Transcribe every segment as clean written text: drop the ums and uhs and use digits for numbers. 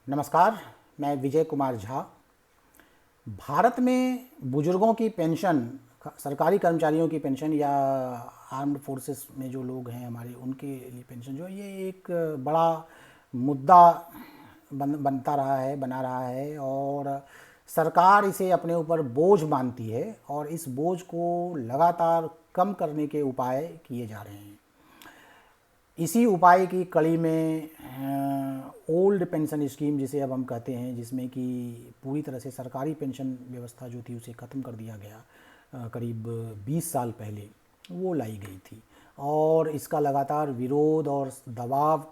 नमस्कार, मैं विजय कुमार झा। भारत में बुजुर्गों की पेंशन, सरकारी कर्मचारियों की पेंशन या आर्म्ड फोर्सेस में जो लोग हैं हमारे, उनके लिए पेंशन जो है ये एक बड़ा मुद्दा बना रहा है और सरकार इसे अपने ऊपर बोझ मानती है और इस बोझ को लगातार कम करने के उपाय किए जा रहे हैं। इसी उपाय की कड़ी में ओल्ड पेंशन स्कीम, जिसे अब हम कहते हैं, जिसमें कि पूरी तरह से सरकारी पेंशन व्यवस्था जो थी उसे ख़त्म कर दिया गया करीब 20 साल पहले, वो लाई गई थी। और इसका लगातार विरोध और दबाव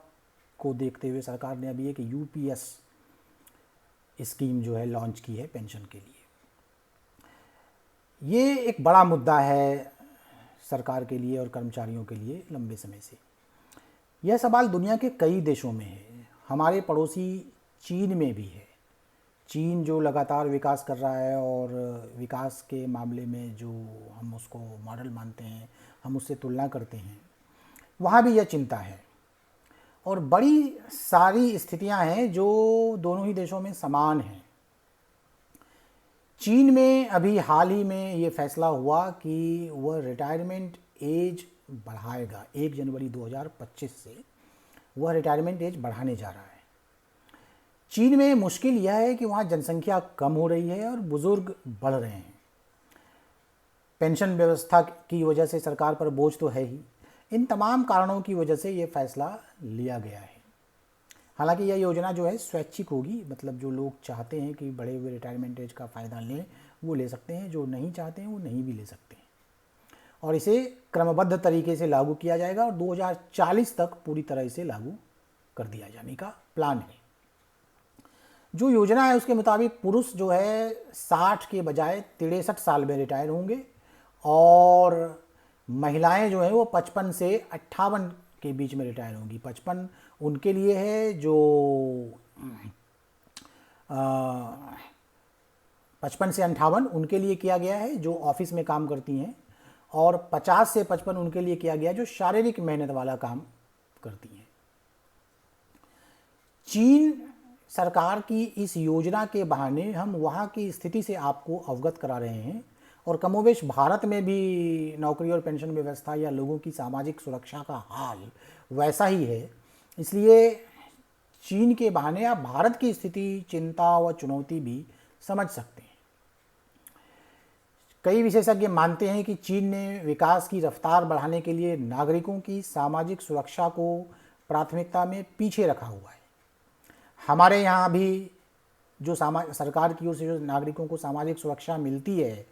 को देखते हुए सरकार ने अभी एक यूपीएस स्कीम जो है लॉन्च की है पेंशन के लिए। ये एक बड़ा मुद्दा है सरकार के लिए और कर्मचारियों के लिए लंबे समय से। यह सवाल दुनिया के कई देशों में है, हमारे पड़ोसी चीन में भी है। चीन जो लगातार विकास कर रहा है और विकास के मामले में जो हम उसको मॉडल मानते हैं, हम उससे तुलना करते हैं, वहाँ भी यह चिंता है। और बड़ी सारी स्थितियाँ हैं जो दोनों ही देशों में समान हैं। चीन में अभी हाल ही में ये फैसला हुआ कि वह रिटायरमेंट एज बढ़ाएगा। 1 जनवरी 2025 से वह रिटायरमेंट एज बढ़ाने जा रहा है। चीन में मुश्किल यह है कि वहाँ जनसंख्या कम हो रही है और बुजुर्ग बढ़ रहे हैं। पेंशन व्यवस्था की वजह से सरकार पर बोझ तो है ही। इन तमाम कारणों की वजह से ये फैसला लिया गया है। हालांकि यह योजना जो है स्वैच्छिक होगी, मतलब जो लोग चाहते हैं कि बढ़े हुए रिटायरमेंट एज का फ़ायदा लें वो ले सकते हैं, जो नहीं चाहते हैं वो नहीं भी ले सकते हैं। और इसे क्रमबद्ध तरीके से लागू किया जाएगा और 2040 तक पूरी तरह से लागू कर दिया जाने का प्लान है। जो योजना है उसके मुताबिक पुरुष जो है 60 के बजाय 63 साल में रिटायर होंगे और महिलाएं जो हैं वो 55 से 58 के बीच में रिटायर होंगी। 55 उनके लिए है जो 55 से 58 उनके लिए किया गया है जो ऑफिस में काम करती हैं, और 50 से 55 उनके लिए किया गया जो शारीरिक मेहनत वाला काम करती हैं। चीन सरकार की इस योजना के बहाने हम वहाँ की स्थिति से आपको अवगत करा रहे हैं और कमोबेश भारत में भी नौकरी और पेंशन व्यवस्था या लोगों की सामाजिक सुरक्षा का हाल वैसा ही है। इसलिए चीन के बहाने आप भारत की स्थिति, चिंता व चुनौती भी समझ सकते हैं। कई विशेषज्ञ मानते हैं कि चीन ने विकास की रफ्तार बढ़ाने के लिए नागरिकों की सामाजिक सुरक्षा को प्राथमिकता में पीछे रखा हुआ है। हमारे यहाँ भी जो सरकार की ओर से जो नागरिकों को सामाजिक सुरक्षा मिलती है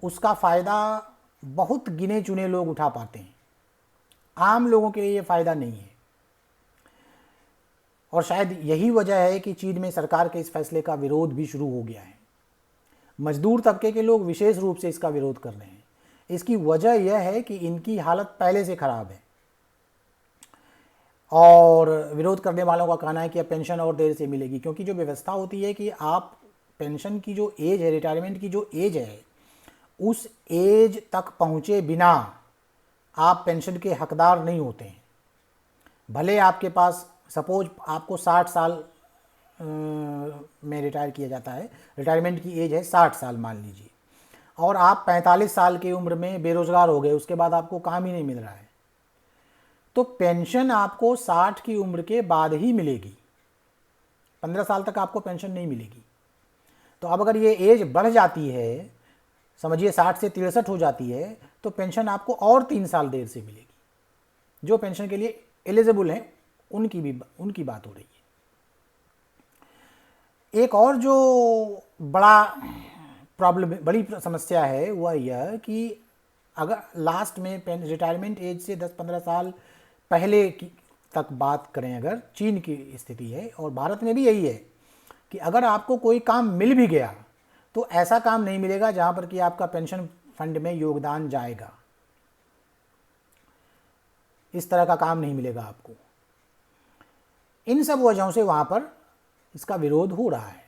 उसका फ़ायदा बहुत गिने चुने लोग उठा पाते हैं। आम लोगों के लिए ये फ़ायदा नहीं है और शायद यही वजह है कि चीन में सरकार के इस फैसले का विरोध भी शुरू हो गया है। मजदूर तबके के लोग विशेष रूप से इसका विरोध कर रहे हैं। इसकी वजह यह है कि इनकी हालत पहले से ख़राब है और विरोध करने वालों का कहना है कि अब पेंशन और देर से मिलेगी, क्योंकि जो व्यवस्था होती है कि आप पेंशन की जो एज है, रिटायरमेंट की जो एज है, उस एज तक पहुँचे बिना आप पेंशन के हकदार नहीं होते हैं। भले आपके पास, सपोज आपको 60 साल में रिटायर किया जाता है, रिटायरमेंट की एज है 60 साल मान लीजिए, और आप 45 साल की उम्र में बेरोज़गार हो गए, उसके बाद आपको काम ही नहीं मिल रहा है, तो पेंशन आपको 60 की उम्र के बाद ही मिलेगी। 15 साल तक आपको पेंशन नहीं मिलेगी। तो अब अगर ये एज बढ़ जाती है, समझिए 60 से 63 हो जाती है, तो पेंशन आपको और 3 साल देर से मिलेगी। जो पेंशन के लिए एलिजिबल हैं उनकी बात हो रही है। एक और जो बड़ी समस्या है वह यह कि अगर लास्ट में रिटायरमेंट एज से 10-15 साल पहले की तक बात करें, अगर चीन की स्थिति है और भारत में भी यही है कि अगर आपको कोई काम मिल भी गया तो ऐसा काम नहीं मिलेगा जहां पर कि आपका पेंशन फंड में योगदान जाएगा। इस तरह का काम नहीं मिलेगा आपको। इन सब वजहों से वहां पर इसका विरोध हो रहा है।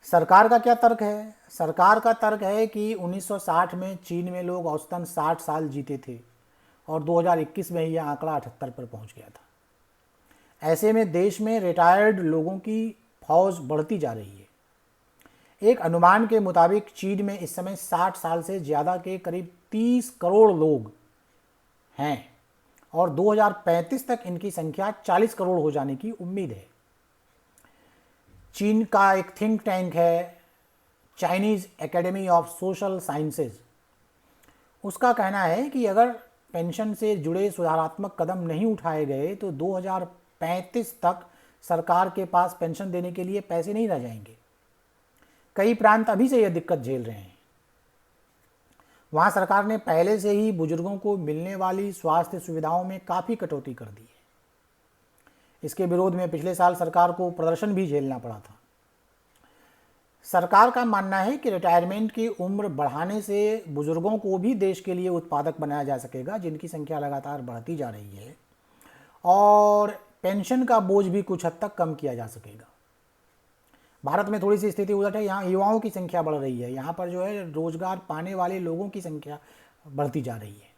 सरकार का क्या तर्क है? सरकार का तर्क है कि 1960 में चीन में लोग औसतन 60 साल जीते थे और 2021 में यह आंकड़ा 78 पर पहुंच गया था। ऐसे में देश में रिटायर्ड लोगों की फौज बढ़ती जा रही है। एक अनुमान के मुताबिक चीन में इस समय 60 साल से ज़्यादा के करीब 30 करोड़ लोग हैं और 2035 तक इनकी संख्या 40 करोड़ हो जाने की उम्मीद है। चीन का एक थिंक टैंक है Chinese academy of social sciences, उसका कहना है कि अगर पेंशन से जुड़े सुधारात्मक कदम नहीं उठाए गए तो 2035 तक सरकार के पास पेंशन देने के लिए पैसे नहीं रह जाएंगे। कई प्रांत अभी से यह दिक्कत झेल रहे हैं। वहाँ सरकार ने पहले से ही बुजुर्गों को मिलने वाली स्वास्थ्य सुविधाओं में काफ़ी कटौती कर दी है। इसके विरोध में पिछले साल सरकार को प्रदर्शन भी झेलना पड़ा था। सरकार का मानना है कि रिटायरमेंट की उम्र बढ़ाने से बुजुर्गों को भी देश के लिए उत्पादक बनाया जा सकेगा, जिनकी संख्या लगातार बढ़ती जा रही है, और पेंशन का बोझ भी कुछ हद तक कम किया जा सकेगा। भारत में थोड़ी सी स्थिति उलट है। यहाँ युवाओं की संख्या बढ़ रही है, यहाँ पर जो है रोजगार पाने वाले लोगों की संख्या बढ़ती जा रही है।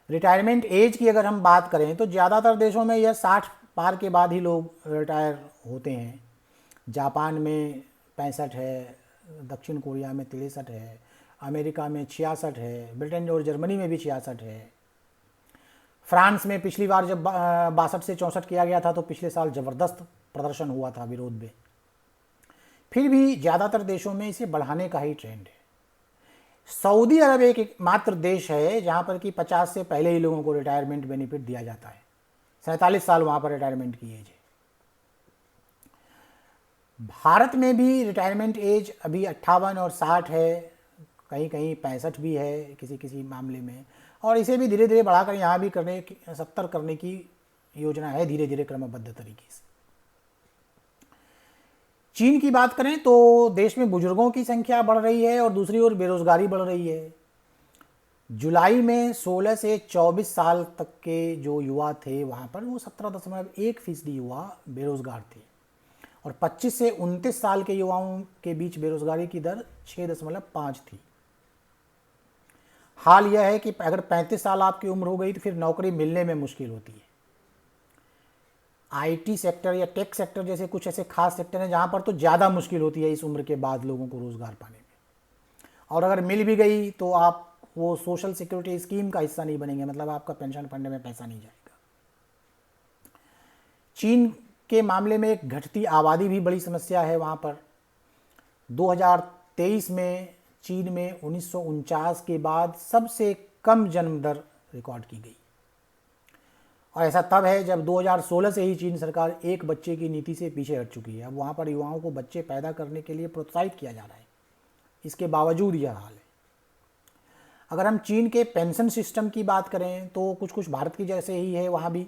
रिटायरमेंट एज की अगर हम बात करें तो ज़्यादातर देशों में यह 60 पार के बाद ही लोग रिटायर होते हैं। जापान में 65 है, दक्षिण कोरिया में 63 है, अमेरिका में 66 है, ब्रिटेन और जर्मनी में भी 66 है। फ्रांस में पिछली बार जब 62 से 64 किया गया था तो पिछले साल ज़बरदस्त प्रदर्शन हुआ था विरोध में। फिर भी ज़्यादातर देशों में इसे बढ़ाने का ही ट्रेंड है। सऊदी अरब एक मात्र देश है जहाँ पर कि 50 से पहले ही लोगों को रिटायरमेंट बेनिफिट दिया जाता है। 47 साल वहाँ पर रिटायरमेंट की एज है। भारत में भी रिटायरमेंट एज अभी 58 और 60 है, कहीं कहीं 65 भी है किसी किसी मामले में, और इसे भी धीरे धीरे बढ़ाकर यहाँ भी 70 करने की योजना है, धीरे धीरे क्रमबद्ध तरीके से। चीन की बात करें तो देश में बुजुर्गों की संख्या बढ़ रही है और दूसरी ओर बेरोजगारी बढ़ रही है। जुलाई में 16 से 24 साल तक के जो युवा थे वहाँ पर वो 17.1% युवा बेरोजगार थे और 25 से 29 साल के युवाओं के बीच बेरोजगारी की दर 6.5 थी। हाल यह है कि अगर 35 साल आपकी उम्र हो गई तो फिर नौकरी मिलने में मुश्किल होती है। आईटी सेक्टर या टेक सेक्टर जैसे कुछ ऐसे खास सेक्टर हैं जहाँ पर तो ज़्यादा मुश्किल होती है इस उम्र के बाद लोगों को रोज़गार पाने में, और अगर मिल भी गई तो आप वो सोशल सिक्योरिटी स्कीम का हिस्सा नहीं बनेंगे, मतलब आपका पेंशन फंड में पैसा नहीं जाएगा। चीन के मामले में एक घटती आबादी भी बड़ी समस्या है। वहाँ पर 2023 में चीन में 1949 के बाद सबसे कम जन्म दर रिकॉर्ड की गई, और ऐसा तब है जब 2016 से ही चीन सरकार एक बच्चे की नीति से पीछे हट चुकी है। अब वहाँ पर युवाओं को बच्चे पैदा करने के लिए प्रोत्साहित किया जा रहा है, इसके बावजूद यह हाल है। अगर हम चीन के पेंशन सिस्टम की बात करें तो कुछ कुछ भारत की जैसे ही है। वहाँ भी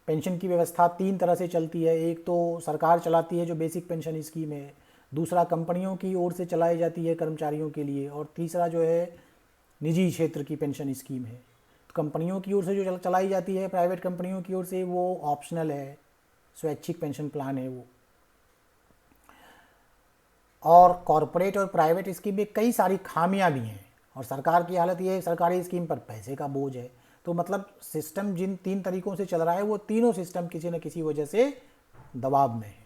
पेंशन की व्यवस्था 3 तरह से चलती है। एक तो सरकार चलाती है जो बेसिक पेंशन स्कीम है, दूसरा कंपनियों की ओर से चलाई जाती है कर्मचारियों के लिए, और तीसरा जो है निजी क्षेत्र की पेंशन स्कीम है। तो कंपनियों की ओर से जो चलाई जाती है, प्राइवेट कंपनियों की ओर से, वो ऑप्शनल है, स्वैच्छिक पेंशन प्लान है वो। और कॉरपोरेट और प्राइवेट स्कीम में कई सारी खामियां भी हैं, और सरकार की हालत ये है सरकारी स्कीम पर पैसे का बोझ है। तो मतलब सिस्टम जिन 3 तरीकों से चल रहा है वो तीनों सिस्टम किसी न किसी वजह से दबाव में है।